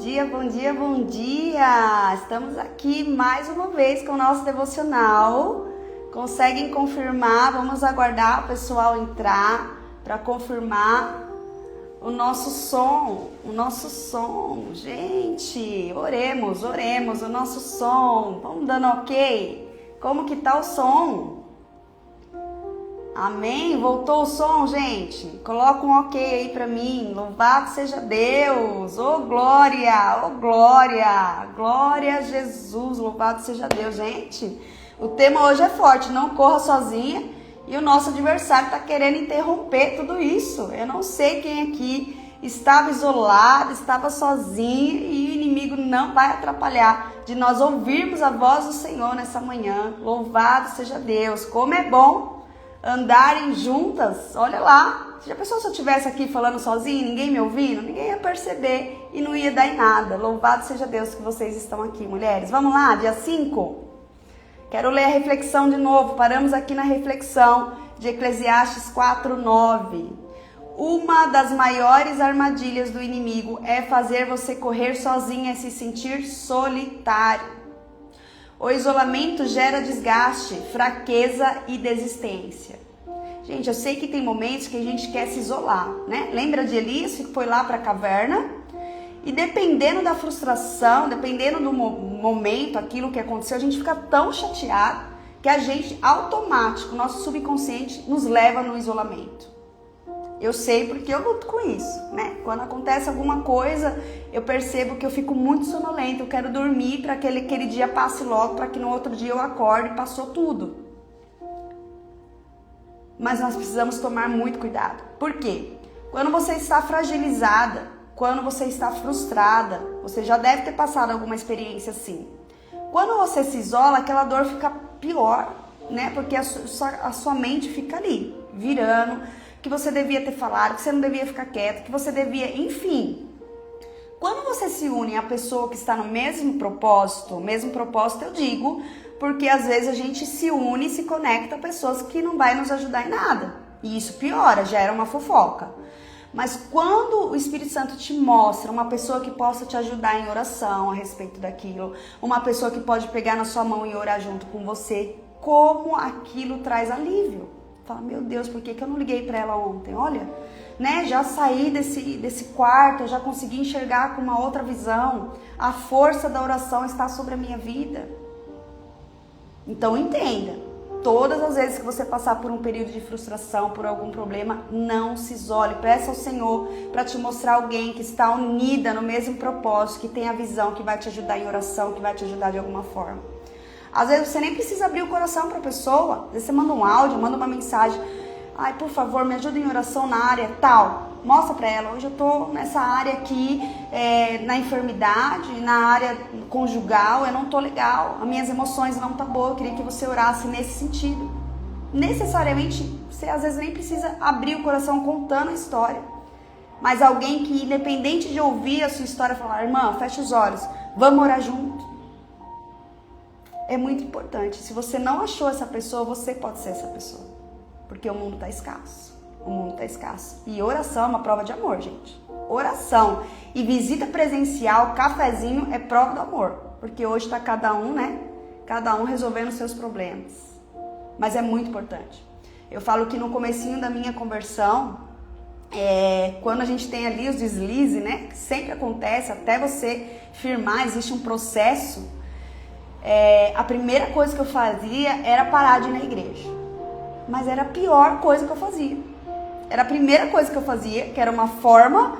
dia, bom dia, bom dia! Estamos aqui mais uma vez com o nosso devocional. Conseguem confirmar? Vamos aguardar o pessoal entrar para confirmar o nosso som. Gente, oremos, o nosso som. Vamos dando ok? Como que tá o som? Amém? Voltou o som, gente? Coloca um ok aí pra mim. Louvado seja Deus. Oh, glória! Oh, glória! Glória a Jesus. Louvado seja Deus, gente. O tema hoje é forte. Não corra sozinha. E o nosso adversário tá querendo interromper tudo isso. Eu não sei quem aqui estava isolado, estava sozinho. E o inimigo não vai atrapalhar de nós ouvirmos a voz do Senhor nessa manhã. Louvado seja Deus. Como é bom andarem juntas, olha lá. Já pensou se eu estivesse aqui falando sozinho, ninguém me ouvindo? Ninguém ia perceber e não ia dar em nada. Louvado seja Deus que vocês estão aqui, mulheres. Vamos lá, dia 5. Quero ler a reflexão de novo. Paramos aqui na reflexão de Eclesiastes 4:9. Uma das maiores armadilhas do inimigo é fazer você correr sozinha e se sentir solitário. O isolamento gera desgaste, fraqueza e desistência. Gente, eu sei que tem momentos que a gente quer se isolar, né? Lembra de Elias que foi lá para a caverna? E dependendo da frustração, dependendo do momento, aquilo que aconteceu, a gente fica tão chateado que a gente, automático, nosso subconsciente nos leva no isolamento. Eu sei porque eu luto com isso, né? Quando acontece alguma coisa, eu percebo que eu fico muito sonolenta, eu quero dormir para que aquele dia passe logo, para que no outro dia eu acorde e passou tudo. Mas nós precisamos tomar muito cuidado. Por quê? Quando você está fragilizada, quando você está frustrada, você já deve ter passado alguma experiência assim. Quando você se isola, aquela dor fica pior, né? Porque a sua mente fica ali, virando, que você devia ter falado, que você não devia ficar quieto, que você devia, enfim. Quando você se une à pessoa que está no mesmo propósito eu digo, porque às vezes a gente se une e se conecta a pessoas que não vai nos ajudar em nada. E isso piora, gera uma fofoca. Mas quando o Espírito Santo te mostra uma pessoa que possa te ajudar em oração a respeito daquilo, uma pessoa que pode pegar na sua mão e orar junto com você, como aquilo traz alívio. Fala, meu Deus, por que eu não liguei para ela ontem? Olha, né? Já saí desse quarto, eu já consegui enxergar com uma outra visão. A força da oração está sobre a minha vida. Então entenda, todas as vezes que você passar por um período de frustração, por algum problema, não se isole. Peça ao Senhor para te mostrar alguém que está unida no mesmo propósito, que tem a visão, que vai te ajudar em oração, que vai te ajudar de alguma forma. Às vezes você nem precisa abrir o coração para a pessoa. Às vezes você manda um áudio, manda uma mensagem. Ai, por favor, me ajuda em oração na área tal. Mostra para ela, hoje eu tô nessa área aqui, na enfermidade, na área conjugal, eu não tô legal. As minhas emoções não tá boas, eu queria que você orasse nesse sentido. Necessariamente, você às vezes nem precisa abrir o coração contando a história. Mas alguém que, independente de ouvir a sua história, falar, irmã, fecha os olhos, vamos orar junto. É muito importante. Se você não achou essa pessoa, você pode ser essa pessoa. Porque o mundo está escasso. O mundo está escasso. E oração é uma prova de amor, gente. Oração e visita presencial, cafezinho, é prova do amor. Porque hoje está cada um, né? Cada um resolvendo os seus problemas. Mas é muito importante. Eu falo que no comecinho da minha conversão, quando a gente tem ali os deslizes, né? Que sempre acontece, até você firmar, existe um processo. A primeira coisa que eu fazia era parar de ir na igreja. Mas era a pior coisa que eu fazia. Era a primeira coisa que eu fazia, que era uma forma,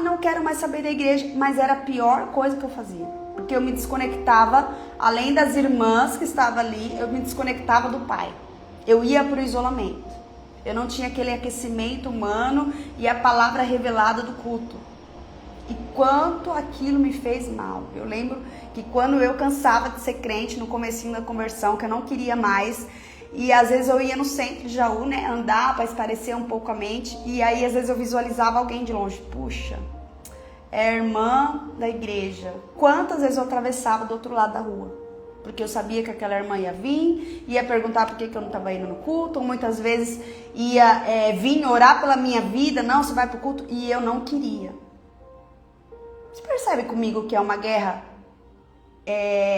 não quero mais saber da igreja, mas era a pior coisa que eu fazia. Porque eu me desconectava, além das irmãs que estavam ali, eu me desconectava do Pai. Eu ia para o isolamento. Eu não tinha aquele aquecimento humano e a palavra revelada do culto. E quanto aquilo me fez mal. Eu lembro que quando eu cansava de ser crente no comecinho da conversão, que eu não queria mais, e às vezes eu ia no centro de Jaú, né, andar para espairecer um pouco a mente, e aí às vezes eu visualizava alguém de longe. Puxa, é a irmã da igreja. Quantas vezes eu atravessava do outro lado da rua? Porque eu sabia que aquela irmã ia vir, ia perguntar por que eu não estava indo no culto, ou muitas vezes ia vir orar pela minha vida, não, você vai pro culto, e eu não queria. percebe comigo que é uma guerra,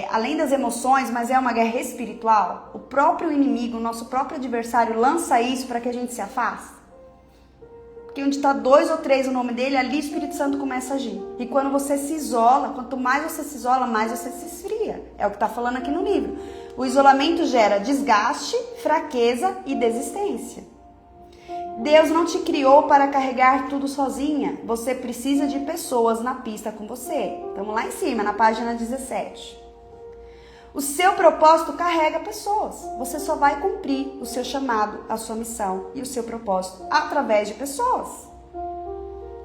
além das emoções, mas é uma guerra espiritual? O próprio inimigo, o nosso próprio adversário lança isso para que a gente se afaste. Porque onde está 2 ou 3 o nome dele, ali o Espírito Santo começa a agir. E quando você se isola, quanto mais você se isola, mais você se esfria. É o que está falando aqui no livro. O isolamento gera desgaste, fraqueza e desistência. Deus não te criou para carregar tudo sozinha. Você precisa de pessoas na pista com você. Estamos lá em cima, na página 17. O seu propósito carrega pessoas. Você só vai cumprir o seu chamado, a sua missão e o seu propósito através de pessoas.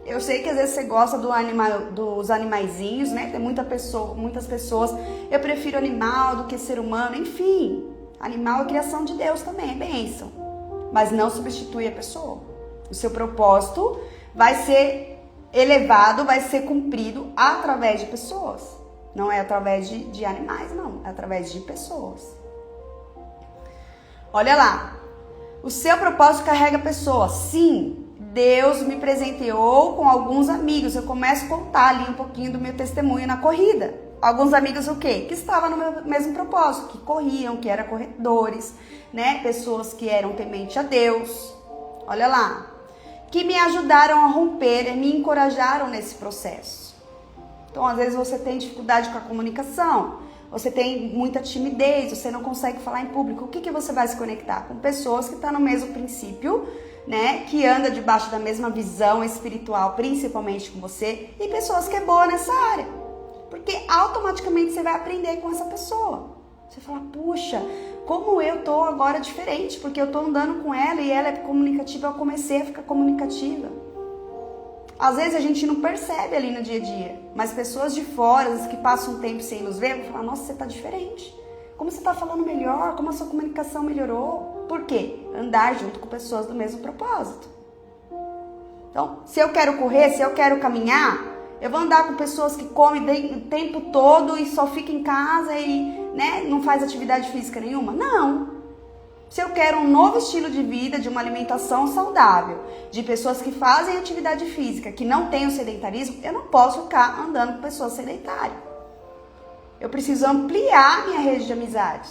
Eu sei que às vezes você gosta dos animaizinhos, né? Tem muitas pessoas. Eu prefiro animal do que ser humano. Enfim, animal é criação de Deus também, é bênção. Mas não substitui a pessoa. O seu propósito vai ser elevado, vai ser cumprido através de pessoas. Não é através de animais, não. É através de pessoas. Olha lá. O seu propósito carrega pessoas. Sim, Deus me presenteou com alguns amigos. Eu começo a contar ali um pouquinho do meu testemunho na corrida. Alguns amigos o quê? Que estavam no meu mesmo propósito. Que corriam, que eram corredores, né? Pessoas que eram tementes a Deus. Olha lá. Que me ajudaram a romper e me encorajaram nesse processo. Então, às vezes você tem dificuldade com a comunicação, você tem muita timidez, você não consegue falar em público. O que você vai se conectar? Com pessoas que estão no mesmo princípio, né? Que anda debaixo da mesma visão espiritual, principalmente com você, e pessoas que é boa nessa área. Porque automaticamente você vai aprender com essa pessoa. Você fala, puxa, como eu tô agora diferente, porque eu tô andando com ela e ela é comunicativa, eu comecei a ficar comunicativa. Às vezes a gente não percebe ali no dia a dia, mas pessoas de fora, que passam um tempo sem nos ver, vão falar, nossa, você tá diferente. Como você tá falando melhor, como a sua comunicação melhorou. Por quê? Andar junto com pessoas do mesmo propósito. Então, se eu quero correr, se eu quero caminhar, eu vou andar com pessoas que comem o tempo todo e só ficam em casa e, né, não faz atividade física nenhuma? Não. Se eu quero um novo estilo de vida, de uma alimentação saudável, de pessoas que fazem atividade física, que não têm o sedentarismo, eu não posso ficar andando com pessoas sedentárias. Eu preciso ampliar minha rede de amizades.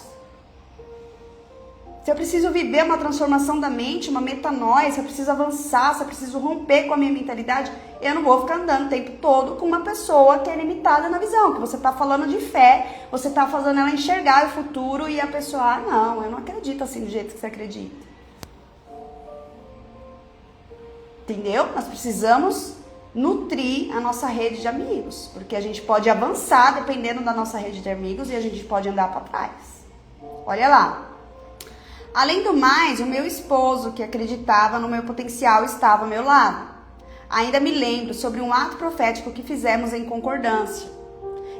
Se eu preciso viver uma transformação da mente, uma metanoia, se eu preciso avançar, se eu preciso romper com a minha mentalidade, eu não vou ficar andando o tempo todo com uma pessoa que é limitada na visão, que você está falando de fé, você está fazendo ela enxergar o futuro e a pessoa, não, eu não acredito assim do jeito que você acredita. Entendeu? Nós precisamos nutrir a nossa rede de amigos, porque a gente pode avançar dependendo da nossa rede de amigos e a gente pode andar para trás. Olha lá. Além do mais, o meu esposo, que acreditava no meu potencial, estava ao meu lado. Ainda me lembro sobre um ato profético que fizemos em concordância.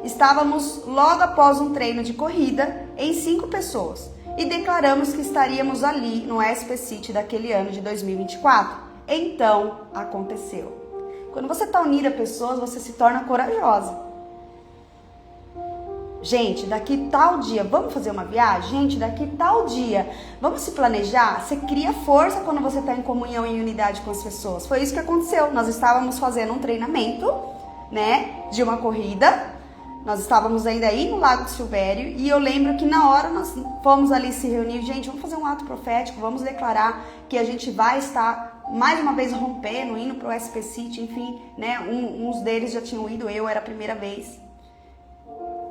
Estávamos logo após um treino de corrida em 5 pessoas e declaramos que estaríamos ali no SP City daquele ano de 2024. Então, aconteceu. Quando você está unida a pessoas, você se torna corajosa. Gente, daqui tal dia, vamos fazer uma viagem? Gente, daqui tal dia, vamos se planejar? Você cria força quando você está em comunhão e unidade com as pessoas. Foi isso que aconteceu. Nós estávamos fazendo um treinamento, né, de uma corrida. Nós estávamos ainda aí no Lago do Silvério e eu lembro que na hora nós fomos ali se reunir. Gente, vamos fazer um ato profético, vamos declarar que a gente vai estar mais uma vez rompendo, indo para o SP City, enfim, né, uns deles já tinham ido, eu era a primeira vez.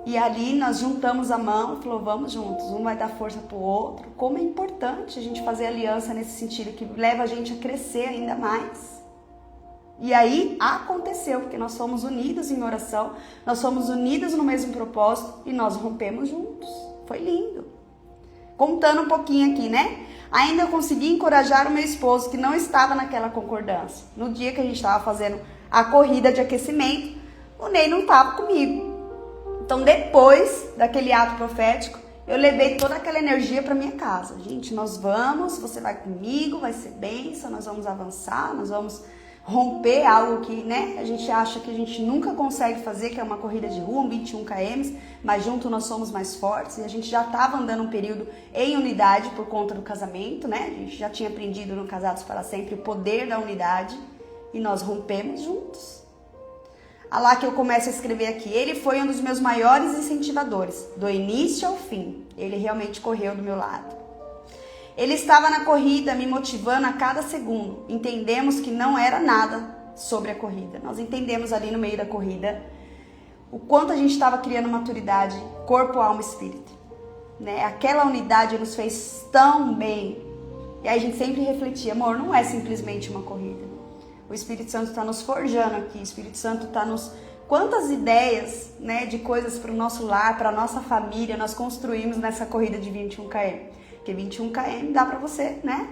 E ali nós juntamos a mão e falou, vamos juntos, um vai dar força pro outro. Como é importante a gente fazer aliança nesse sentido, que leva a gente a crescer ainda mais. E aí aconteceu, porque nós somos unidos em oração, nós somos unidos no mesmo propósito e nós rompemos juntos. Foi lindo. Contando um pouquinho aqui, né? Ainda consegui encorajar o meu esposo, que não estava naquela concordância. No dia que a gente estava fazendo a corrida de aquecimento, o Ney não estava comigo. Então, depois daquele ato profético, eu levei toda aquela energia para minha casa. Gente, nós vamos, você vai comigo, vai ser bênção, nós vamos avançar, nós vamos romper algo que, né, a gente acha que a gente nunca consegue fazer, que é uma corrida de rua, 21 km, mas junto nós somos mais fortes. E a gente já estava andando um período em unidade por conta do casamento, né? A gente já tinha aprendido no Casados para Sempre o poder da unidade e nós rompemos juntos. Olha lá que eu começo a escrever aqui. Ele foi um dos meus maiores incentivadores, do início ao fim. Ele realmente correu do meu lado. Ele estava na corrida, me motivando a cada segundo. Entendemos que não era nada sobre a corrida. Nós entendemos ali no meio da corrida o quanto a gente estava criando maturidade, corpo, alma e espírito. Né? Aquela unidade nos fez tão bem. E aí a gente sempre refletia, amor, não é simplesmente uma corrida. O Espírito Santo está nos forjando aqui, o Espírito Santo está nos... Quantas ideias, né, de coisas para o nosso lar, para a nossa família, nós construímos nessa corrida de 21 km. Porque 21 km dá para você, né,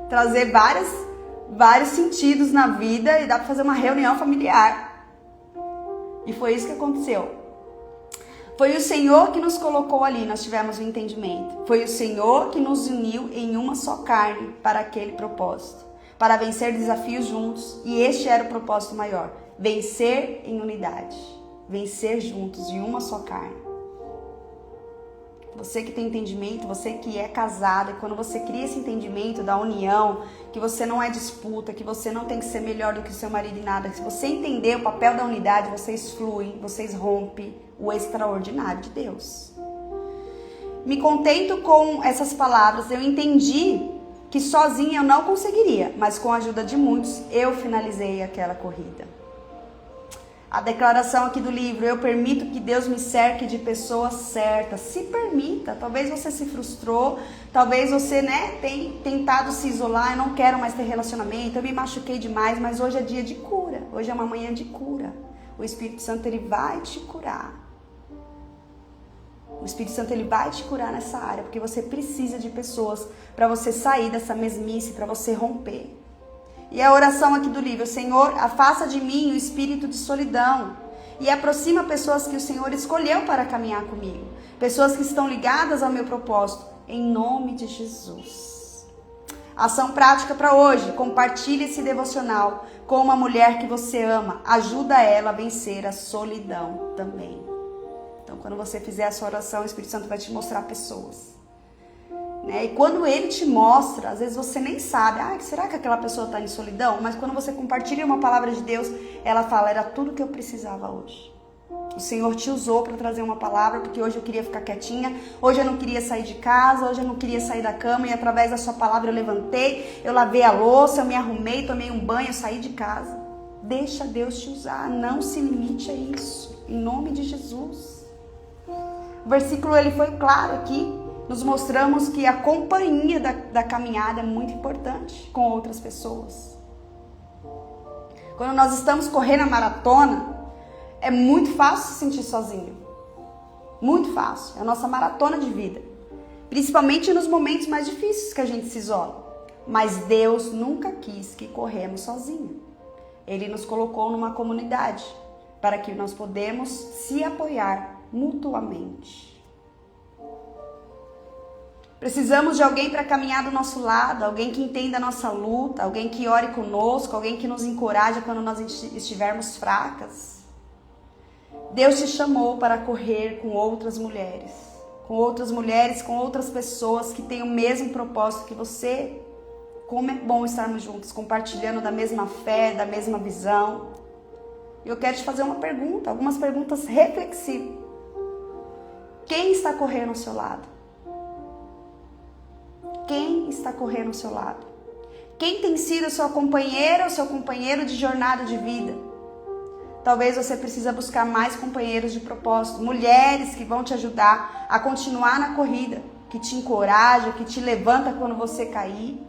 trazer vários sentidos na vida e dá para fazer uma reunião familiar. E foi isso que aconteceu. Foi o Senhor que nos colocou ali, nós tivemos um entendimento. Foi o Senhor que nos uniu em uma só carne para aquele propósito. Para vencer desafios juntos, e este era o propósito maior, vencer em unidade, vencer juntos em uma só carne. Você que tem entendimento, você que é casada, e quando você cria esse entendimento da união, que você não é disputa, que você não tem que ser melhor do que o seu marido em nada, que se você entender o papel da unidade, vocês fluem, vocês rompem o extraordinário de Deus. Me contento com essas palavras, eu entendi que sozinha eu não conseguiria, mas com a ajuda de muitos, eu finalizei aquela corrida. A declaração aqui do livro, eu permito que Deus me cerque de pessoas certas. Se permita, talvez você se frustrou, talvez você, né, tenha tentado se isolar, eu não quero mais ter relacionamento, eu me machuquei demais, mas hoje é dia de cura, hoje é uma manhã de cura. O Espírito Santo, ele vai te curar. O Espírito Santo, ele vai te curar nessa área, porque você precisa de pessoas para você sair dessa mesmice, para você romper. E a oração aqui do livro, Senhor, afasta de mim o espírito de solidão e aproxima pessoas que o Senhor escolheu para caminhar comigo. Pessoas que estão ligadas ao meu propósito, em nome de Jesus. Ação prática para hoje, compartilhe esse devocional com uma mulher que você ama. Ajuda ela a vencer a solidão também. Então, quando você fizer a sua oração, o Espírito Santo vai te mostrar pessoas. Né? E quando ele te mostra, às vezes você nem sabe, será que aquela pessoa está em solidão? Mas quando você compartilha uma palavra de Deus, ela fala, era tudo que eu precisava hoje. O Senhor te usou para trazer uma palavra, porque hoje eu queria ficar quietinha, hoje eu não queria sair de casa, hoje eu não queria sair da cama, e através da sua palavra eu levantei, eu lavei a louça, eu me arrumei, tomei um banho, eu saí de casa. Deixa Deus te usar, não se limite a isso, em nome de Jesus. O versículo, ele foi claro aqui. Nos mostramos que a companhia da caminhada é muito importante com outras pessoas. Quando nós estamos correndo a maratona, é muito fácil se sentir sozinho. Muito fácil. É a nossa maratona de vida. Principalmente nos momentos mais difíceis que a gente se isola. Mas Deus nunca quis que corremos sozinhos. Ele nos colocou numa comunidade para que nós podemos se apoiar mutuamente. Precisamos de alguém para caminhar do nosso lado, alguém que entenda a nossa luta, alguém que ore conosco, alguém que nos encoraje quando nós estivermos fracas. Deus te chamou para correr com outras mulheres, com outras pessoas que têm o mesmo propósito que você. Como é bom estarmos juntos, compartilhando da mesma fé, da mesma visão. E eu quero te fazer uma pergunta, algumas perguntas reflexivas. Quem está correndo ao seu lado? Quem está correndo ao seu lado? Quem tem sido sua companheira ou seu companheiro de jornada de vida? Talvez você precise buscar mais companheiros de propósito, mulheres que vão te ajudar a continuar na corrida, que te encoraja, que te levanta quando você cair.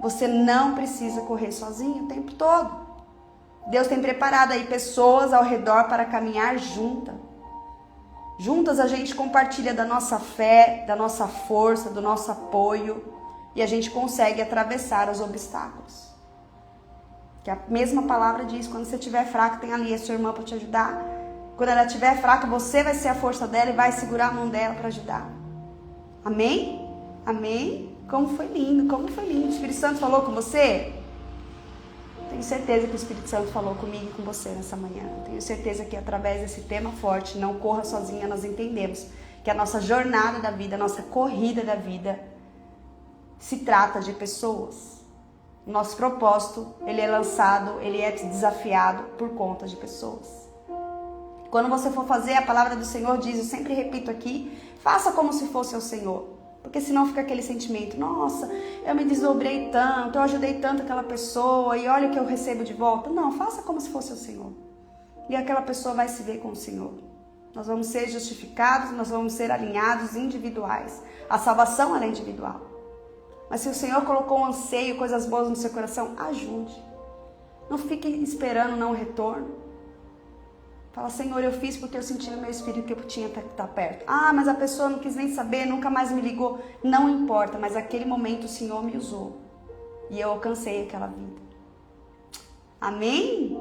Você não precisa correr sozinho o tempo todo. Deus tem preparado aí pessoas ao redor para caminhar juntas. Juntas a gente compartilha da nossa fé, da nossa força, do nosso apoio e a gente consegue atravessar os obstáculos. Que a mesma palavra diz, quando você estiver fraca, tem ali a sua irmã para te ajudar. Quando ela estiver fraca, você vai ser a força dela e vai segurar a mão dela para ajudar. Amém? Amém? Como foi lindo, como foi lindo. O Espírito Santo falou com você? Tenho certeza que o Espírito Santo falou comigo e com você nessa manhã. Tenho certeza que através desse tema forte, não corra sozinha, nós entendemos que a nossa jornada da vida, a nossa corrida da vida se trata de pessoas. O nosso propósito, ele é lançado, ele é desafiado por conta de pessoas. Quando você for fazer, a palavra do Senhor diz, eu sempre repito aqui, faça como se fosse o Senhor. Porque senão fica aquele sentimento, nossa, eu me desdobrei tanto, eu ajudei tanto aquela pessoa e olha o que eu recebo de volta. Não, faça como se fosse o Senhor. E aquela pessoa vai se ver com o Senhor. Nós vamos ser justificados, nós vamos ser alinhados, individuais. A salvação ela é individual. Mas se o Senhor colocou um anseio, coisas boas no seu coração, ajude. Não fique esperando não retorno. Fala, Senhor, eu fiz porque eu senti no meu espírito que eu tinha que estar perto. Ah, mas a pessoa não quis nem saber, nunca mais me ligou. Não importa, mas naquele momento o Senhor me usou. E eu alcancei aquela vida. Amém?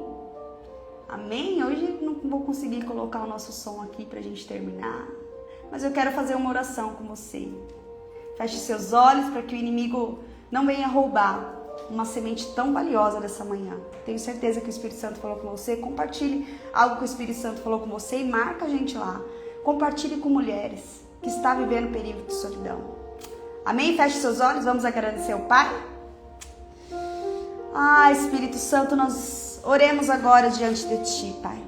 Amém? Hoje não vou conseguir colocar o nosso som aqui pra gente terminar. Mas eu quero fazer uma oração com você. Feche seus olhos para que o inimigo não venha roubar uma semente tão valiosa dessa manhã. Tenho certeza que o Espírito Santo falou com você. Compartilhe algo que o Espírito Santo falou com você e marca a gente lá. Compartilhe com mulheres que estão vivendo período de solidão. Amém? Feche seus olhos, vamos agradecer ao Pai. Espírito Santo, nós oremos agora diante de Ti, Pai.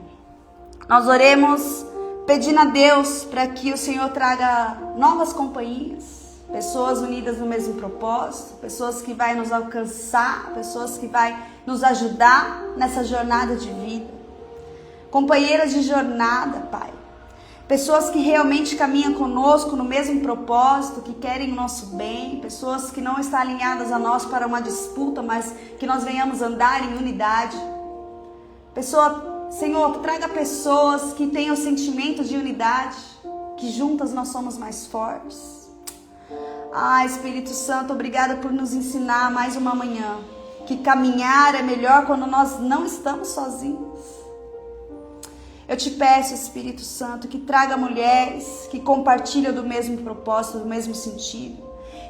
Nós oremos pedindo a Deus para que o Senhor traga novas companhias. Pessoas unidas no mesmo propósito, pessoas que vai nos alcançar, pessoas que vai nos ajudar nessa jornada de vida. Companheiras de jornada, Pai. Pessoas que realmente caminham conosco no mesmo propósito, que querem o nosso bem. Pessoas que não estão alinhadas a nós para uma disputa, mas que nós venhamos andar em unidade. Senhor, traga pessoas que tenham sentimento de unidade, que juntas nós somos mais fortes. Espírito Santo, obrigada por nos ensinar mais uma manhã que caminhar é melhor quando nós não estamos sozinhos. Eu te peço, Espírito Santo, que traga mulheres que compartilham do mesmo propósito, do mesmo sentido,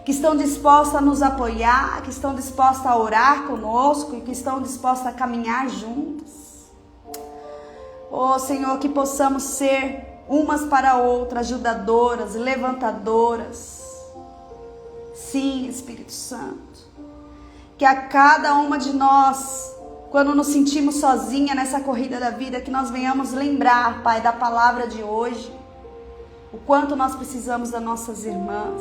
que estão dispostas a nos apoiar, que estão dispostas a orar conosco e que estão dispostas a caminhar juntas. Senhor, que possamos ser umas para outras ajudadoras, levantadoras. Sim, Espírito Santo, que a cada uma de nós, quando nos sentimos sozinha nessa corrida da vida, que nós venhamos lembrar, Pai, da palavra de hoje, o quanto nós precisamos das nossas irmãs,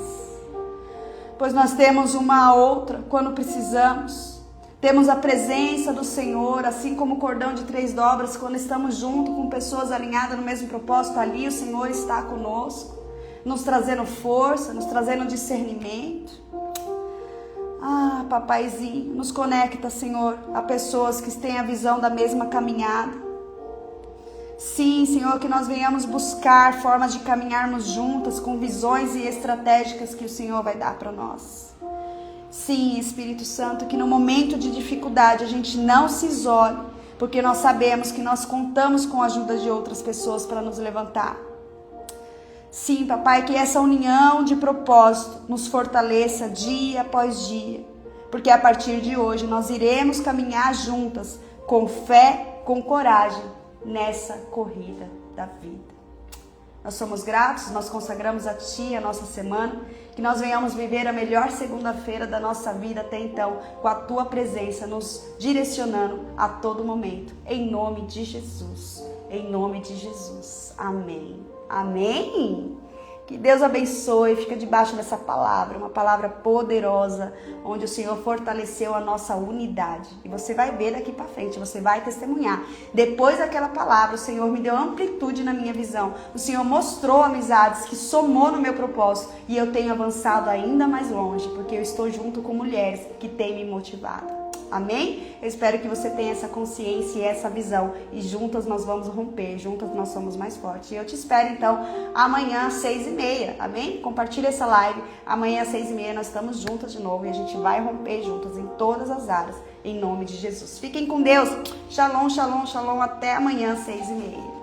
pois nós temos uma a outra quando precisamos, temos a presença do Senhor, assim como o cordão de 3 dobras, quando estamos junto com pessoas alinhadas no mesmo propósito, ali o Senhor está conosco, nos trazendo força, nos trazendo discernimento. Papaizinho, nos conecta, Senhor, a pessoas que têm a visão da mesma caminhada. Sim, Senhor, que nós venhamos buscar formas de caminharmos juntas com visões e estratégicas que o Senhor vai dar para nós. Sim, Espírito Santo, que no momento de dificuldade a gente não se isole, porque nós sabemos que nós contamos com a ajuda de outras pessoas para nos levantar. Sim, Papai, que essa união de propósito nos fortaleça dia após dia, porque a partir de hoje nós iremos caminhar juntas, com fé, com coragem, nessa corrida da vida. Nós somos gratos, nós consagramos a Ti a nossa semana, que nós venhamos viver a melhor segunda-feira da nossa vida até então, com a Tua presença nos direcionando a todo momento, em nome de Jesus, em nome de Jesus, amém. Amém? Que Deus abençoe, fica debaixo dessa palavra, uma palavra poderosa, onde o Senhor fortaleceu a nossa unidade. E você vai ver daqui para frente, você vai testemunhar. Depois daquela palavra, o Senhor me deu amplitude na minha visão. O Senhor mostrou amizades que somou no meu propósito. E eu tenho avançado ainda mais longe, porque eu estou junto com mulheres que têm me motivado. Amém? Eu espero que você tenha essa consciência e essa visão. E juntas nós vamos romper, juntas nós somos mais fortes. E eu te espero então amanhã às 6h30. Amém? Compartilha essa live. Amanhã às 6h30 nós estamos juntas de novo. E a gente vai romper juntas em todas as áreas. Em nome de Jesus. Fiquem com Deus. Shalom, shalom, shalom. Até amanhã às 6h30.